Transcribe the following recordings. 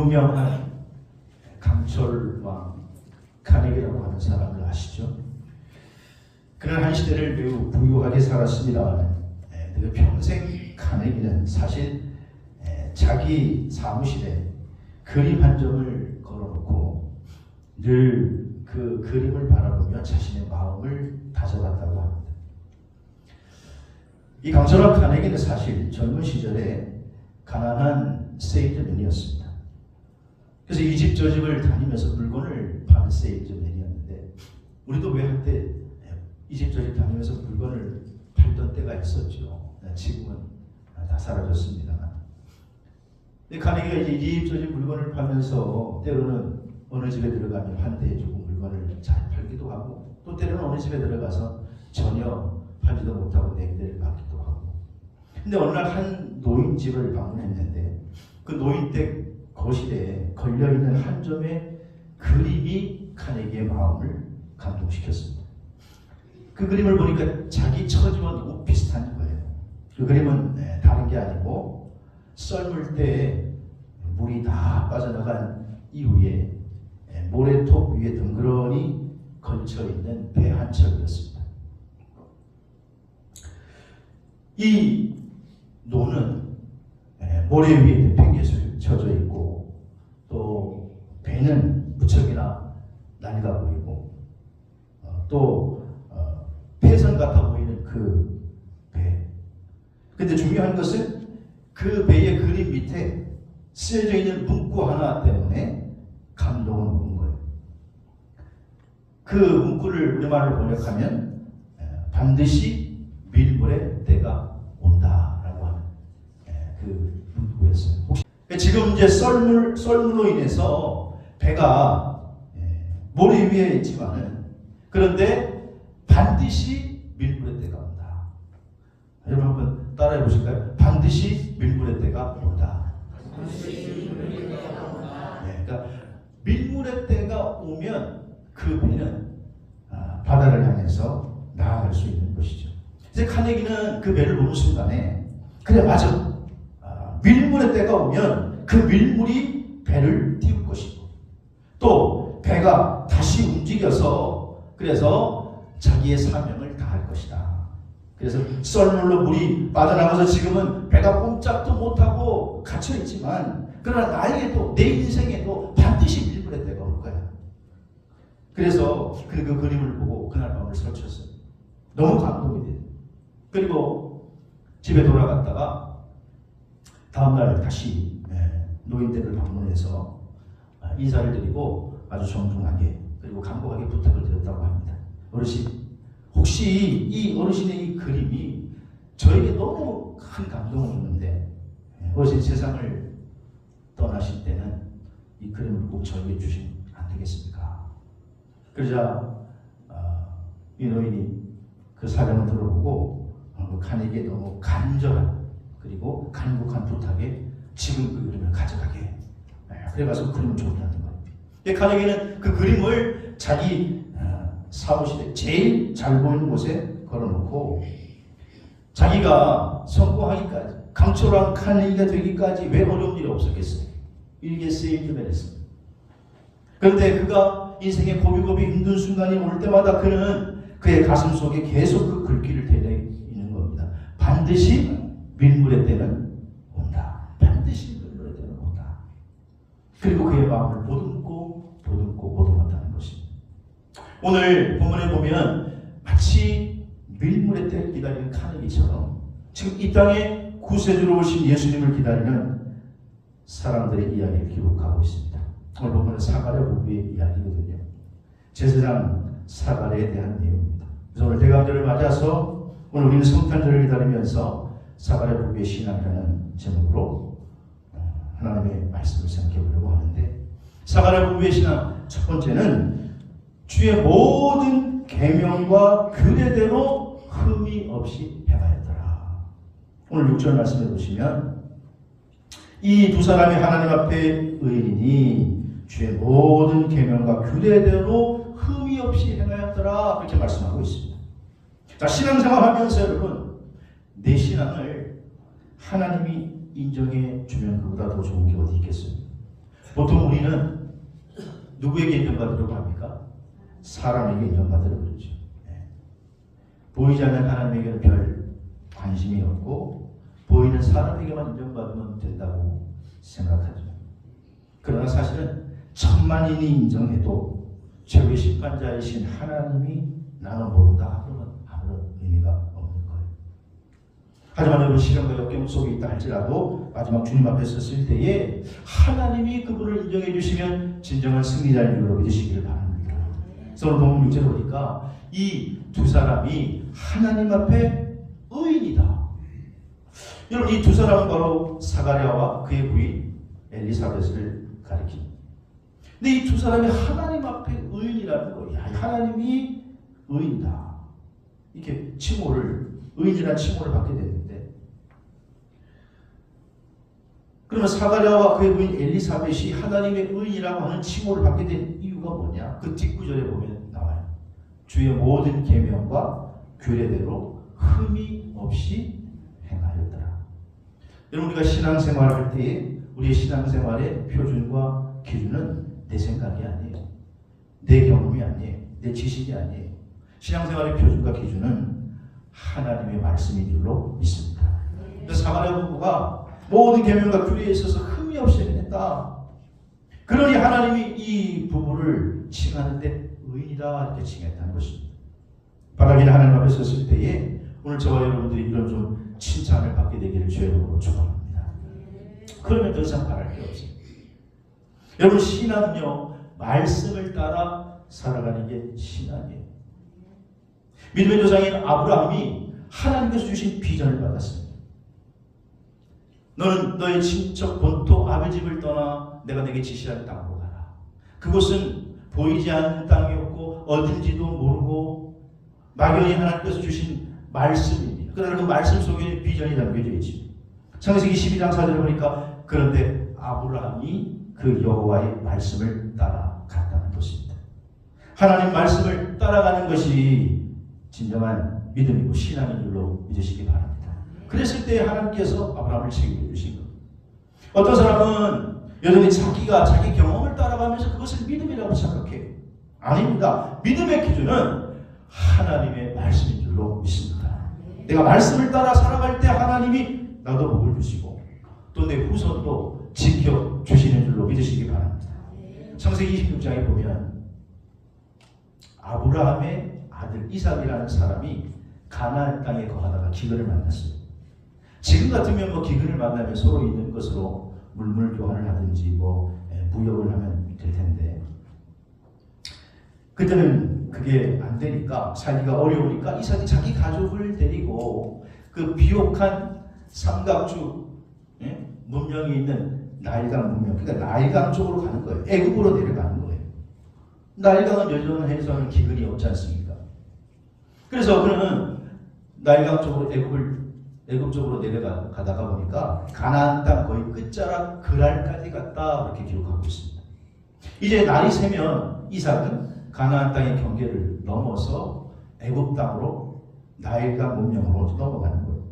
유명한 강철왕 카네기라고 하는 사람을 아시죠? 그는 한 시대를 매우 부유하게 살았습니다만 그 평생 카네기는 사실 자기 사무실에 그림 한 점을 걸어놓고 늘 그 그림을 바라보며 자신의 마음을 다져갔다고 합니다. 이 강철왕 카네기는 사실 젊은 시절에 가난한 세일즈맨이었습니다. 그래서 이 집 저 집을 다니면서 물건을 파는 세일즈맨이었는데, 우리도 왜 한때 이 집 저 집 다니면서 물건을 팔던 때가 있었죠. 지금은 다 사라졌습니다만. 카네기가 이제 이 집 저 집 물건을 팔면서 때로는 어느 집에 들어가면 환대해주고 물건을 잘 팔기도 하고, 또 때로는 어느 집에 들어가서 전혀 팔지도 못하고 냉대를 받기도 하고. 근데 어느 날 한 노인집을 방문했는데 그 노인댁 거실에 걸려있는 한 점의 그림이 카네기의 마음을 감동시켰습니다. 그 그림을 보니까 자기 처지와 너무 비슷한 거예요. 그 그림은 다른 게 아니고 썰물 때 물이 다 빠져나간 이후에 모래톱 위에 덩그러니 걸쳐있는 배 한 척이었습니다. 이 노는 모래 위에 내팽개쳐 져 있고, 또 배는 무척이나 낡아 보이고, 또 폐선 같아 보이는 그 배. 근데 중요한 것은 그 배의 그림 밑에 쓰여져 있는 문구 하나 때문에 감동을 먹은 거예요. 그 문구를 우리말로 번역하면 반드시 밀물의 때가 온다라고 하는 그 문구였어요. 혹시 지금 이제 썰물로 인해서 배가 모래 위에 있지만은, 그런데 반드시 밀물의 때가 온다. 여러분 한번 따라해 보실까요? 반드시 밀물의 때가 온다. 그러니까 밀물의 때가 오면 그 배는 바다를 향해서 나아갈 수 있는 것이죠. 이제 카네기는 그 배를 보는 순간에, 그래 맞아, 밀물의 때가 오면 그 밀물이 배를 띄울 것이고, 또 배가 다시 움직여서 그래서 자기의 사명을 다할 것이다. 그래서 썰물로 물이 빠져나가서 지금은 배가 꼼짝도 못하고 갇혀있지만, 그러나 나에게도, 내 인생에도 반드시 밀물의 때가 올 거야. 그래서 그 그림을 보고 그날 밤을 설쳤어요. 너무 감동이 돼요. 그리고 집에 돌아갔다가 다음날 다시 노인댁을 방문해서 인사를 드리고 아주 정중하게 그리고 간곡하게 부탁을 드렸다고 합니다. 어르신, 혹시 이 어르신의 이 그림이 저에게 너무 큰 감동을 줬는데, 어르신 세상을 떠나실 때는 이 그림을 꼭 저에게 주시면 안 되겠습니까? 그러자 이 노인이 그 사정을 들어보고 카네기의 너무 간절한 그리고 간곡한 부탁에 지금 그 그림을 가져가게, 그래가지고 그림을 줬다는 거예요. 카네기는 그 그림을 자기 사무실에 제일 잘 보이는 곳에 걸어놓고, 자기가 성공하기까지, 강철왕 카네기가 되기까지 왜 어려운 일이 없었겠어요? 일개 세일즈맨이었습니다. 그런데 그가 인생의 고비고비 힘든 순간이 올 때마다 그는 그의 가슴 속에 계속 그 글귀를 대내있는 겁니다. 반드시 밀물의 때는 온다. 반드시 밀물의 때는 온다. 그리고 그의 마음을 보듬었다는 것입니다. 오늘 본문에 보면 마치 밀물의 때를 기다리는 카네기처럼 지금 이 땅에 구세주로 오신 예수님을 기다리는 사람들의 이야기를 기록하고 있습니다. 오늘 본문은 사가랴 부부의 이야기거든요. 제사장 사가랴에 대한 내용입니다. 그래서 오늘 대강절을 맞아서 오늘 우리는 성탄절을 기다리면서 사가랴 부부의 신앙이라는 제목으로 하나님의 말씀을 생각해 보려고 하는데, 사가랴 부부의 신앙 첫 번째는 주의 모든 계명과 규례대로 흠이 없이 행하였더라. 오늘 6절 말씀해 보시면, 이 두 사람이 하나님 앞에 의인이니 주의 모든 계명과 규례대로 흠이 없이 행하였더라, 그렇게 말씀하고 있습니다. 자, 신앙생활 하면서 여러분, 내 신앙을 하나님이 인정해 주면 그보다 더 좋은 게 어디 있겠어요? 보통 우리는 누구에게 인정받으려고 합니까? 사람에게 인정받으려고 그러죠. 보이지 않는 하나님에게는 별 관심이 없고 보이는 사람에게만 인정받으면 된다고 생각하죠. 그러나 사실은 천만인이 인정해도 최고의 심판자이신 하나님이 나는 모른다 그러면 아무런 의미가 없는 거예요. 하지만 여러분 시련과 역경 속에 있다 할지라도 마지막 주님 앞에 섰을 때에 하나님이 그분을 인정해 주시면 진정한 승리자인 줄로 믿으시기를 바랍니다. 그래서 오늘 본문 6절에 보니까 이 두 사람이 하나님 앞에 의인이다. 여러분 이 두 사람은 바로 사가랴와 그의 부인 엘리사벳을 가리킵니다. 근데 이 두 사람이 하나님 앞에 의인이라는 거예요. 하나님이 의인이다. 이렇게 칭호를 의인이라는 칭호를 받게 되는데 그러면 사가랴와 그의 부인 엘리사벳이 하나님의 의인이라고 하는 칭호를 받게 된 이유가 뭐냐? 그 뒷구절에 보면 나와요. 주의 모든 계명과 규례대로 흠이 없이 행하였더라. 여러분 우리가 신앙생활을 할 때에 우리의 신앙생활의 표준과 기준은 내 생각이 아니에요. 내 경험이 아니에요. 내 지식이 아니에요. 신앙생활의 표준과 기준은 하나님의 말씀인 줄로 믿습니다. 그래서 사마리아 부부가 모든 계명과 규례에 있어서 흠이 없이 행했다. 그러니 하나님이 이 부부를 칭하는데 의인이다 이렇게 칭했다는 것입니다. 바라기는 하나님 앞에 섰을 때에 오늘 저와 여러분들이 이런 좀 칭찬을 받게 되기를 주의 이름으로 축원합니다. 그러면 더 이상 바랄 게 없어요. 여러분 신앙은요 말씀을 따라 살아가는 게 신앙이에요. 믿음의 조상인 아브라함이 하나님께서 주신 비전을 받았습니다. 너는 너의 친척 본토 아비 집을 떠나 내가 내게 지시할 땅으로 가라. 그곳은 보이지 않는 땅이었고 어딘지도 모르고 막연히 하나님께서 주신 말씀입니다. 그러나 그 말씀 속에 비전이 담겨져 있습니다. 창세기 12장 4절에 보니까 그런데 아브라함이 그 여호와의 말씀을 따라갔다는 것입니다. 하나님 말씀을 따라가는 것이 진정한 믿음이고 신앙인 줄로 믿으시기 바랍니다. 그랬을 때 하나님께서 아브라함을 책임져 주신 겁니다. 어떤 사람은 여전히 자기 경험을 따라가면서 그것을 믿음이라고 생각해요. 아닙니다. 믿음의 기준은 하나님의 말씀인 줄로 믿습니다. 내가 말씀을 따라 살아갈 때 하나님이 나도 복을 주시고 또 내 후손도 지켜주시는 줄로 믿으시기 바랍니다. 창세기 26장에 보면 아브라함의 아들 이삭이라는 사람이 가나안 땅에 거하다가 기근을 만났어요. 지금 같으면 뭐 기근을 만나면 서로 있는 것으로 물물 교환을 하든지 무역을 하면 될 텐데 그때는 그게 안 되니까 살기가 어려우니까 이삭이 자기 가족을 데리고 그 비옥한 삼각주 문명이 있는 나일강 문명, 그러니까 나일강 쪽으로 가는 거예요. 애굽으로 내려가는 거예요. 나일강은 여전해서는 기근이 없지 않습니까? 그래서 그는 나일강 쪽으로 애굽 쪽으로 내려가다가 보니까 가나안 땅 거의 끝자락 그랄까지 갔다 그렇게 기록하고 있습니다. 이제 날이 새면 이삭은 가나안 땅의 경계를 넘어서 애굽 땅으로 나일강 문명으로 넘어가는 거예요.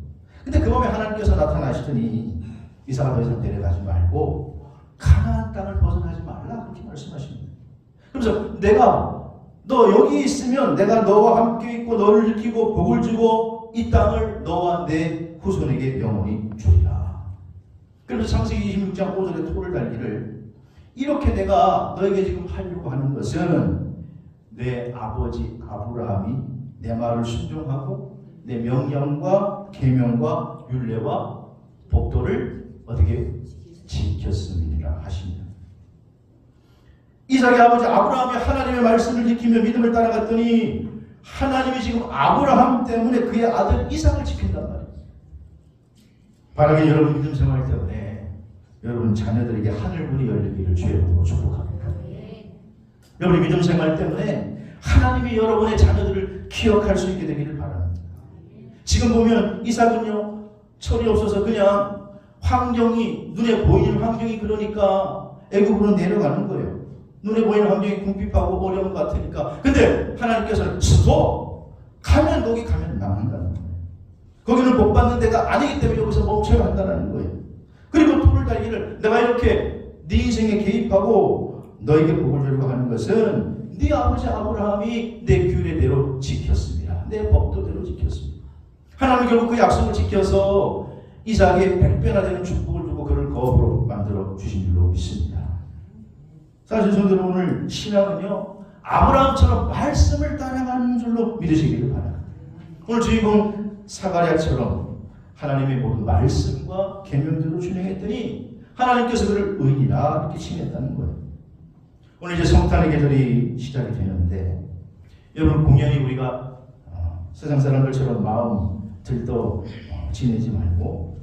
근데 그 밤에 하나님께서 나타나시더니 이삭아 더 이상 내려가지 말고 가나안 땅을 벗어나지 말라 그렇게 말씀하십니다. 그래서 너 여기 있으면 내가 너와 함께 있고 너를 지키고 복을 주고 이 땅을 너와 내 후손에게 영원히 주리라. 그래서 창세기 26장 5절에 토를 달기를 이렇게 내가 너에게 지금 하려고 하는 것은 내 아버지 아브라함이 내 말을 순종하고 내 명령과 계명과 율례와 법도를 어떻게 지켰음이라 하십니다. 이삭의 아버지 아브라함이 하나님의 말씀을 지키며 믿음을 따라갔더니 하나님이 지금 아브라함 때문에 그의 아들 이삭을 지킨단 말이에요. 바라기 여러분 믿음 생활 때문에 여러분 자녀들에게 하늘문이 열리기를 주의 이름으로 축복합니다. 여러분이 믿음 생활 때문에 하나님이 여러분의 자녀들을 기억할 수 있게 되기를 바랍니다. 지금 보면 이삭은요 철이 없어서 그냥 눈에 보이는 환경이 그러니까 애굽으로 내려가는 거예요. 눈에 보이는 환경이 궁핍하고 어려운 것 같으니까. 근데 하나님께서는 가면 거기 가면 남는다는 거예요. 거기는 복 받는 데가 아니기 때문에 여기서 멈춰야 한다는 거예요. 그리고 토를 달기를 내가 이렇게 네 인생에 개입하고 너에게 복을 주려고 하는 것은 네 아버지 아브라함이 내 규례대로 지켰습니다. 내 법도대로 지켰습니다. 하나님은 결국 그 약속을 지켜서 이삭에게 100배나 되는 축복을 주고 그를 거업으로 만들어 주신 줄로 믿습니다. 사실 성도는 오늘 신앙은요, 아브라함처럼 말씀을 따라가는 줄로 믿으시기를 바랍니다. 오늘 주인공 사가랴처럼 하나님의 모든 말씀과 계명대로 준행했더니 하나님께서 그를 의인이라 이렇게 칭했다는 거예요. 오늘 이제 성탄의 계절이 시작이 되는데 여러분, 공연히 우리가 세상 사람들처럼 마음 들떠 지내지 말고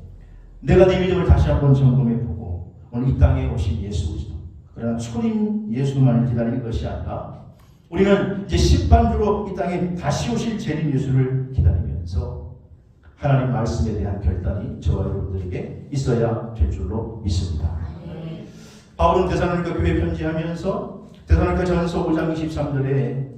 내가 네 믿음을 다시 한번 점검해보고 오늘 이 땅에 오신 예수 그리스도, 그러나 초림 예수만을 기다리는 것이 아니라 우리는 이제 심판주로 이 땅에 다시 오실 재림 예수를 기다리면서 하나님 말씀에 대한 결단이 저와 여러분들에게 있어야 될 줄로 믿습니다. 바울은 데살로니가 교회 편지하면서 데살로니가 전서 5장 23절에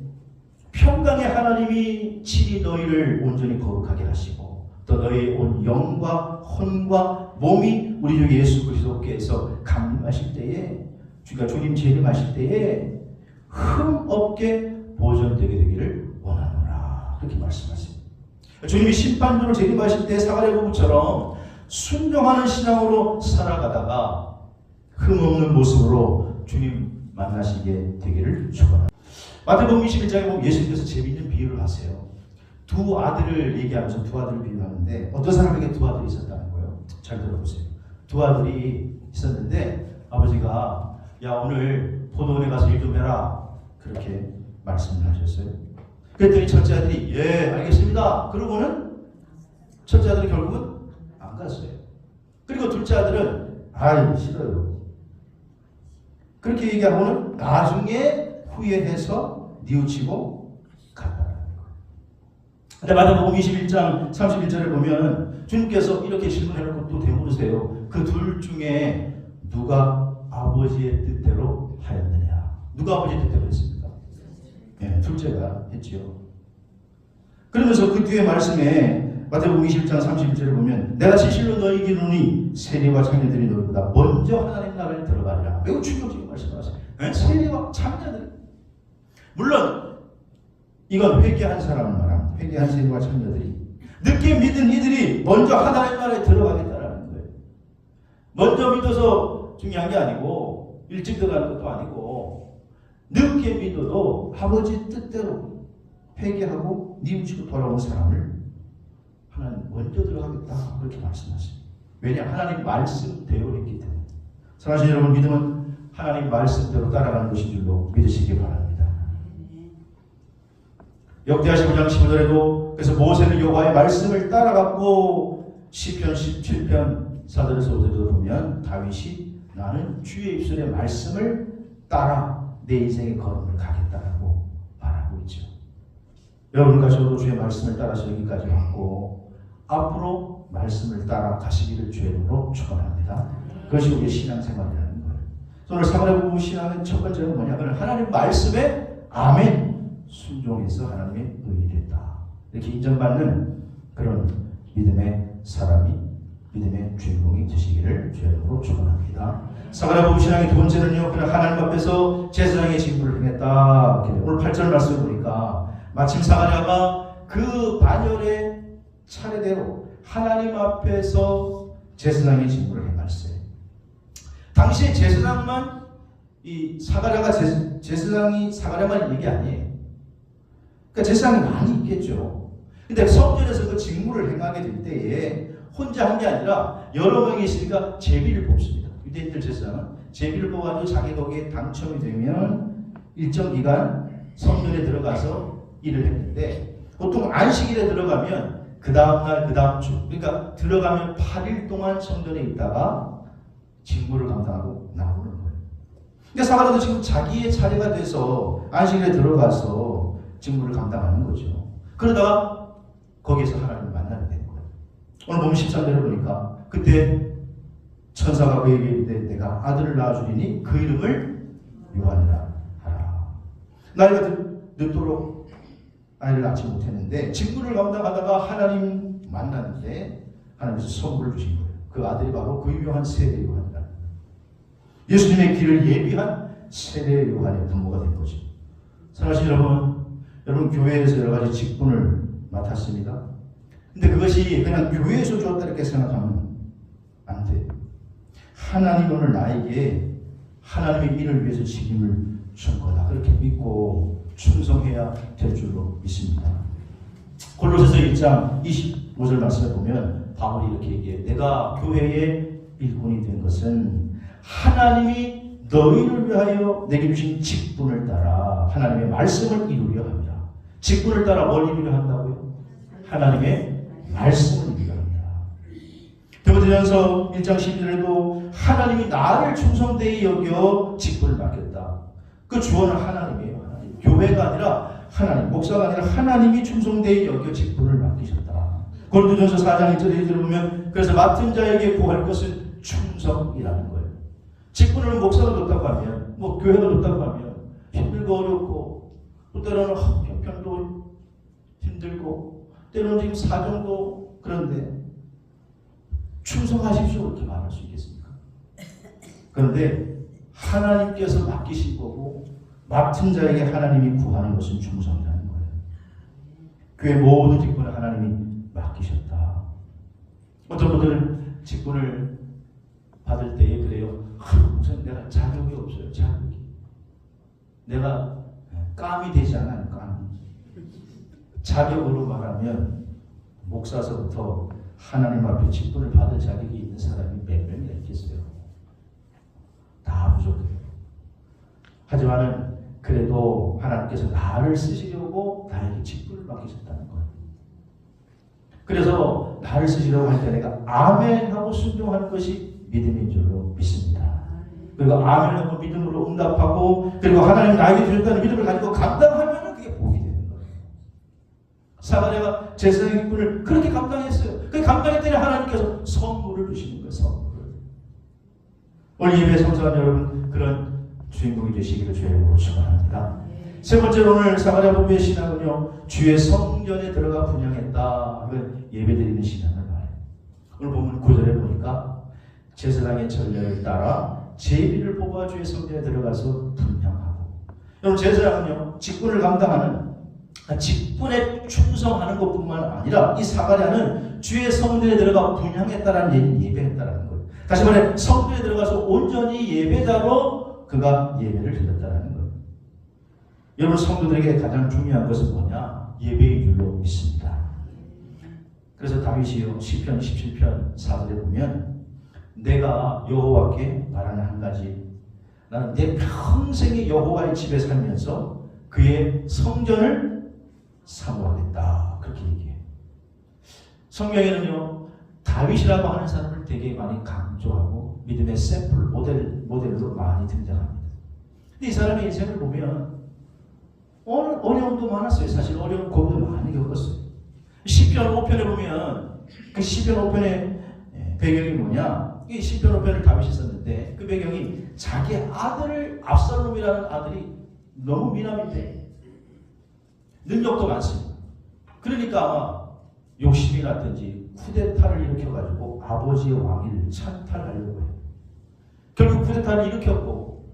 평강의 하나님이 친히 너희를 온전히 거룩하게 하시고 또 너희의 온 영과 혼과 몸이 우리 주 예수 그리스도께서 강림하실 때에, 주가 주님 재림하실 때에 흠 없게 보존되게 되기를 원하노라, 그렇게 말씀하십니다. 주님이 심판주로 재림하실 때 사가랴 부부처럼 순종하는 신앙으로 살아가다가 흠 없는 모습으로 주님 만나시게 되기를 축원합니다. 마태복음 21장에 보면 예수님께서 재미있는 비유를 하세요. 두 아들을 얘기하면서 두 아들을 비유하는데 어떤 사람에게 두 아들이 있었다는 거예요. 잘 들어보세요. 두 아들이 있었는데 아버지가 야, 오늘 포도원에 가서 일 좀 해라, 그렇게 말씀을 하셨어요. 그랬더니 첫째 아들이 예 알겠습니다 그러고는 첫째 아들이 결국은 안 갔어요. 그리고 둘째 아들은 아이 싫어요, 그렇게 얘기하고는 나중에 후회해서 뉘우치고 갔다는 거예요. 근데 마태복음 21장 31절에 보면 주님께서 이렇게 질문해놓고 또 되물으세요. 그 둘 중에 누가 아버지의 뜻대로 하였느냐? 누가 아버지의 뜻대로 했습니까? 네, 둘째가 했지요. 그러면서 그 뒤에 말씀에 마태복음 21장 31절에 보면 내가 진실로 너희에게 이르노니 세리와 창녀들이 너희보다 먼저 하나님 나라에 들어가리라. 매우 충격적인 말씀을 하세요. 네? 세리와 창녀들이, 물론 이건 회개한 사람을 말합니다. 회개한 세리와 창녀들이, 늦게 믿은 이들이 먼저 하나님 나라에 들어가겠다라는 거예요. 먼저 믿어서 중요한 게 아니고 일찍 들어가는 것도 아니고 늦게 믿어도 아버지 뜻대로 회개하고 뉘우치고 돌아온 사람을 하나님 먼저 들어가겠다, 그렇게 말씀하십니다. 왜냐? 하나님 말씀대로 했기 때문에. 사랑하시는 여러분, 믿음은 하나님 말씀대로 따라가는 것인 줄로 믿으시기 바랍니다. 역대하 15장 15절에도 그래서 모세는 여호와의 말씀을 따라갔고, 시편 17편 4절에서 5절에도 보면 다윗이 나는 주의 입술의 말씀을 따라 내 인생의 걸음을 가겠다라고 말하고 있죠. 여러분과 저도 주의 말씀을 따라서 여기까지 왔고 앞으로 말씀을 따라 가시기를 주의 이름으로 축원합니다. 그것이 우리의 신앙생활이라는 거예요. 오늘 사가랴 부부 신앙은 첫 번째는 뭐냐면 하나님 말씀에 아멘 순종해서 하나님의 의인이 됐다, 이렇게 인정받는 그런 믿음의 사람이, 믿음의 주인공이 되시기를 주의 이름으로 축원합니다. 사가랴 부부 신앙의 두 번째는요, 그냥 하나님 앞에서 제사장의 직분을 행했다. 오늘 8절 말씀을 보니까 마침 사가랴가 그 반열의 차례대로 하나님 앞에서 제사장의 직분을 행했어요. 당시에 제사장만, 이 사가랴가 제사장이 사가랴만 있는 게 아니에요. 그러니까 제사장이 많이 있겠죠. 근데 성전에서 그 직무를 행하게 될 때에 혼자 한 게 아니라 여러 명이 있으니까 제비를 뽑습니다. 유대인들 제사장은 제비를 뽑아도 자기 거기에 당첨이 되면 일정 기간 성전에 들어가서 일을 했는데, 보통 안식일에 들어가면 그 다음날 그 다음 주, 그러니까 들어가면 8일 동안 성전에 있다가 직무를 감당하고 나오는 거예요. 근데 사가랴도 지금 자기의 차례가 돼서 안식일에 들어가서 직무를 감당하는 거죠. 그러다가 거기에서 하나님을 만나게 되는 거예요. 오늘 보면 13절에 보니까 그때 천사가 그에게 이르되 내가 아들을 낳아주리니 그 이름을 요한이라 하라. 나이가 늦도록 아이를 낳지 못했는데 직분을 감당하다가 하나님 만났는데 하나님께서 선물을 주신 거예요. 그 아들이 바로 그 유명한 세례 요한이라는 거예요. 예수님의 길을 예비한 세례 요한의 부모가 된 거죠. 사랑하시는 여러분 교회에서 여러 가지 직분을 맡았습니다. 근데 그것이 그냥 교회에서 주었다 이렇게 생각하면 안 돼. 하나님 오늘 나에게 하나님의 일을 위해서 책임을 준 거다. 그렇게 믿고 충성해야 될 줄로 믿습니다. 골로새서 1장 25절 말씀에 보면 바울이 이렇게 얘기해요. 내가 교회의 일꾼이 된 것은 하나님이 너희를 위하여 내게 주신 직분을 따라 하나님의 말씀을 이루려 합니다. 직분을 따라 뭘 이루려 한다고요? 하나님의 말씀을 이루려 합니다. 디모데전서 1장 12절에도 하나님이 나를 충성되이 여겨 직분을 맡겼다. 그 주어는 하나님이에요. 하나님. 교회가 아니라 하나님, 목사가 아니라 하나님이 충성되이 여겨 직분을 맡기셨다. 고린도전서 4장 1절에 들어보면 그래서 맡은 자에게 구할 것은 충성이라는 거예요. 직분을 목사가 놓다고 하면, 교회가 놓다고 하면 힘들고 어렵고 또 때로는 형편도 힘들고 때로는 지금 사정도 그런데 충성하십시오 이렇게 말할 수 있겠습니까? 그런데 하나님께서 맡기신 거고 맡은 자에게 하나님이 구하는 것은 충성이라는 거예요. 교회 모든 직분을 하나님이 맡기셨다. 어떤 분들은 직분을 받을 때에 그래요. 우선 내가 자격이 없어요. 자격이. 내가 깜이 되지 않아요. 깜이. 자격으로 말하면 목사서부터 하나님 앞에 직분을 받을 자격이 있는 사람이 몇 명이나 있겠어요. 다 부족해요. 하지만은 그래도 하나님께서 나를 쓰시려고 나에게 직분을 맡기셨다는 거예요. 그래서 나를 쓰시려고 할 때 내가 아멘하고 순종하는 것이 믿음인 줄로 믿습니다. 그리고 아멘하고 믿음으로 응답하고 그리고 하나님 나에게 주셨다는 믿음을 가지고 감당하면 그게 복이 되는 거예요. 사마리아가 제사장의 직분을 그렇게 감당했어요. 그 감당했더니 하나님께서 선물을 주시는 거예요. 선물을. 오늘 예배 성사한 여러분 그런 주인공이 되시기를 주의 이름으로 축원합니다. 세 번째로 오늘 사마리아 부부의 신앙은요 주의 성전에 들어가 분향했다. 이건 예배드리는 신앙을 말해요. 오늘 보면 9절에 보니까 제사장의 전례를 따라 제비를 뽑아 주의 성전에 들어가서 분향하고. 여러분 제사장은요 직분을 감당하는 직분에 충성하는 것뿐만 아니라 이 사마리아는 주의 성전에 들어가 분향했다라는 예배했다라는 거예요. 다시 말해 성전에 들어가서 온전히 예배자로 그가 예배를 드렸다라는 거예요. 여러분 성도들에게 가장 중요한 것은 뭐냐? 예배의 줄로 믿습니다. 그래서 다윗이요 시편 17편 4절에 보면 내가 여호와께 말하는 한 가지 나는 내 평생에 여호와의 집에 살면서 그의 성전을 사모하겠다. 그렇게 얘기해요. 성경에는요 다윗이라고 하는 사람을 되게 많이 강조하고 믿음의 샘플, 모델로 많이 등장합니다. 근데 이 사람의 인생을 보면 어려움도 많았어요. 사실 어려운 고비도 많이 겪었어요. 시편 5편에 보면 그 시편 5편의 배경이 뭐냐? 이 시편 5편을 다윗이 썼는데 그 배경이 자기 아들을 압살롬이라는 아들이 너무 미남인데 능력도 많습니다. 그러니까 아마 욕심이 났든지 쿠데타를 일으켜가지고 아버지의 왕위를 찬탈하려고 해요. 결국 쿠데타를 일으켰고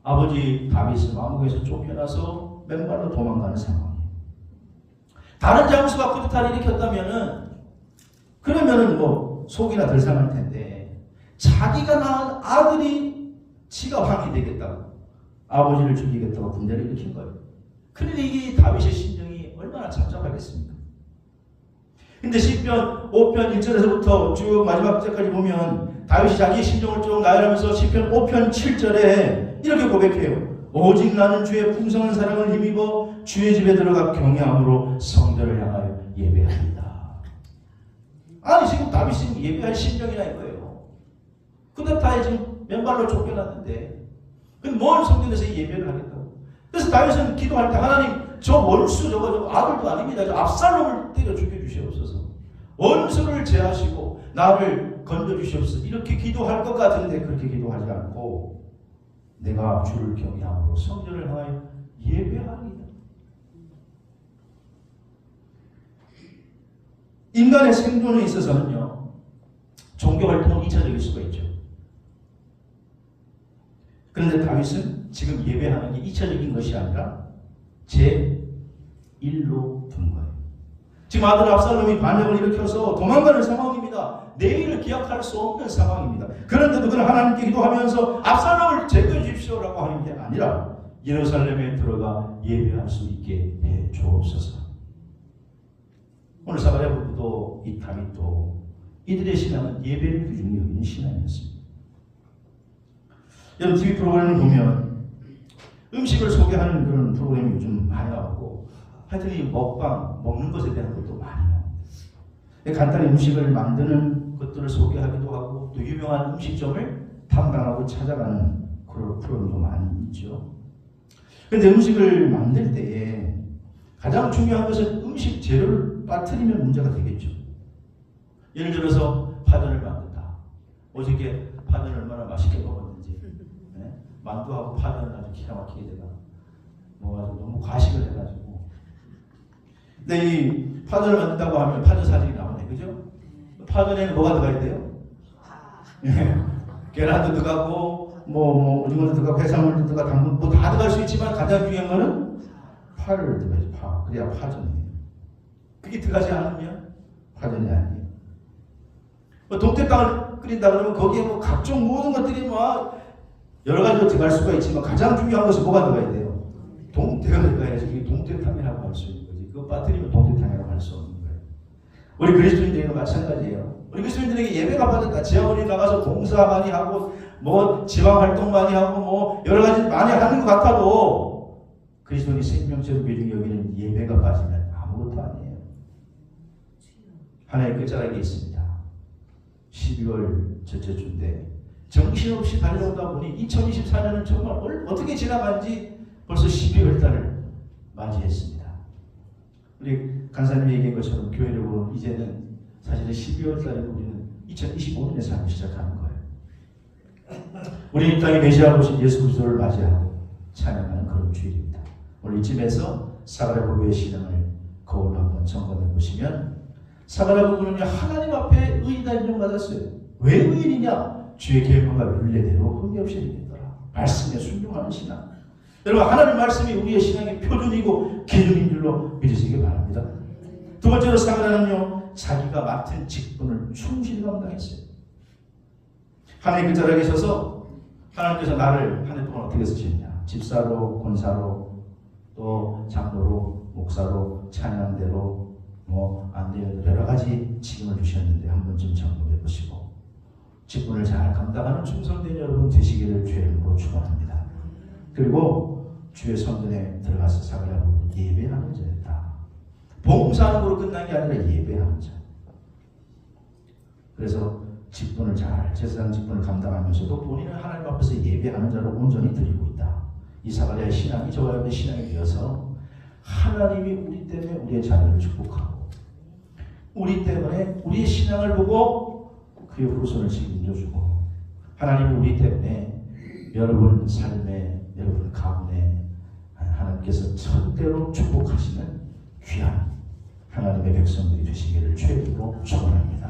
아버지 다윗은 왕국에서 쫓겨나서 맨발로 도망가는 상황이에요. 다른 장수가 쿠데타를 일으켰다면은 속이나 덜 상할 텐데 자기가 낳은 아들이 지가 왕이 되겠다고 아버지를 죽이겠다고 군대를 일으킨 거예요. 그런데 이게 다윗의 심정이 얼마나 답답하겠습니까? 근데 시편 5편 1절에서부터 쭉 마지막 절까지 보면 다윗이 자기의 심정을 쭉 나열하면서 시편 5편 7절에 이렇게 고백해요. 오직 나는 주의 풍성한 사랑을 힘입어 주의 집에 들어가 경외함으로 성전을 향하여 예배합니다. 아니 지금 다윗이 예배할 심정이나 이거예요. 쿠데타에 지금 맨발로 쫓겨났는데 그럼 뭘 성전에서 예배를 하겠다고. 그래서 다윗은 기도할 때 하나님 저 원수 저거 아들도 아닙니다. 저 압살롬을 때려 죽여주시옵소서. 원수를 제하시고 나를 건져주시옵소서. 이렇게 기도할 것 같은데 그렇게 기도하지 않고 내가 주를 경외함으로 성전을 향하여 예배하리이다. 인간의 생존에 있어서는요 종교활동은 2차적일 수가 있죠. 그런데 다윗은 지금 예배하는 게 2차적인 것이 아니라 제1로 둔 거예요. 지금 아들 압살롬이 반역을 일으켜서 도망가는 상황입니다. 내일을 기약할 수 없는 상황입니다. 그런데도 그는 하나님께 기도하면서 압살롬을 제거해 주십시오라고 하는 게 아니라 예루살렘에 들어가 예배할 수 있게 해 주옵소서. 오늘 사가랴 부부도 이 다윗도 이들의 신앙은 예배를 귀중히 여기는 신앙이었습니다. 여러분 TV 프로그램을 보면 음식을 소개하는 그런 프로그램이 요즘 많이 나오고 하여튼 이 먹방, 먹는 것에 대한 것도 많이 나옵니다. 간단히 음식을 만드는 것들을 소개하기도 하고 또 유명한 음식점을 탐방하고 찾아가는 그런 프로그램도 많이 있죠. 그런데 음식을 만들 때에 가장 중요한 것은 음식 재료를 빠뜨리면 문제가 되겠죠. 예를 들어서 파전을 만든다. 어저께 파전 얼마나 맛있게 먹었는지, 네? 만두하고 파전을 아주 기가 막히게 제가 먹어가지고 너무 과식을 해가지고. 근데 이 파전을 만든다고 하면 파전 사진이 나오네, 그죠? 파전에는 뭐가 들어가야 돼요? 계란도 들어가고 오징어도 들어가고 해산물도 들어가고 당근 뭐 다 들어갈 수 있지만 가장 중요한 거는 파를 들어가야지. 파. 그래야 파전이에요. 그게 들어가지 않으면 파전이 아니에요. 동태탕을 끓인다 그러면 거기에 각종 모든 것들이 여러 가지로 들어갈 수가 있지만 가장 중요한 것은 뭐가 들어가야 돼요? 동태가 들어가야지. 그게 동태탕이라고 할 수 있는 거지. 그거 빠뜨리면 동태탕이라고 할 수 없는 거예요. 우리 그리스도인들에게 마찬가지예요. 우리 그리스도인들에게 예배가 받을까? 지하원에 나가서 봉사 많이 하고 지방 활동 많이 하고 여러 가지 많이 하는 것 같아도 그리스도인이 생명체로 귀중히 여기는 예배가 빠지면 아무것도 아니에요. 하나의 끝자락에 있습니다. 12월 첫째 주인데 정신없이 달려오다 보니 2024년은 정말 어떻게 지나간지 벌써 12월 달을 맞이했습니다. 우리 간사님이 얘기한 것처럼 교회력으로 이제는 사실은 12월 달에 우리는 2025년의 삶을 시작하는 거예요. 우리 이 땅에 메시아로 오신 예수 그리스도를 맞이하고 찬양하는 그런 주일입니다. 오늘 이쯤에서 사가랴 부부의 신앙을 거울로 한번 점검해 보시면 사가랴 부부는 하나님 앞에 의인이다 인정받았어요. 왜 의인이냐? 주의 계명과 율례대로 흠없이 행했더라. 말씀에 순종하는 신앙. 여러분 하나님 말씀이 우리의 신앙의 표준이고 기준인 줄로 믿으시기 바랍니다. 두 번째로 사가랴는요 자기가 맡은 직분을 충실히 감당했어요. 하나님 그 자리에 계셔서 하나님께서 나를 한 해 동안 어떻게 쓰셨냐? 집사로, 권사로, 또 장로로, 목사로, 찬양대로 안대로 여러 가지 직임을 주셨는데 한 번쯤 점검해 보시고 직분을 잘 감당하는 충성된 여러분 되시기를 주의 이름으로 축원합니다. 그리고 주의 성전에 들어가서 사가랴 부부는 예배하는 자였다. 봉사하는 거로 끝난 게 아니라 예배하는 자. 그래서 직분을 잘 제사장 직분을 감당하면서도 본인은 하나님 앞에서 예배하는 자로 온전히 드리고 있다. 이 사가랴의 신앙이 저와 여러분의 신앙이 되어서 하나님이 우리 때문에 우리의 자녀를 축복하고 우리 때문에 우리의 신앙을 보고 그의 후손을 책임져주고 하나님이 우리 때문에 여러분 삶에 여러분 가운데 하나님께서 절대로 축복하시는 귀한 하나님의 백성들이 되시기를 주의 이름으로 축원합니다.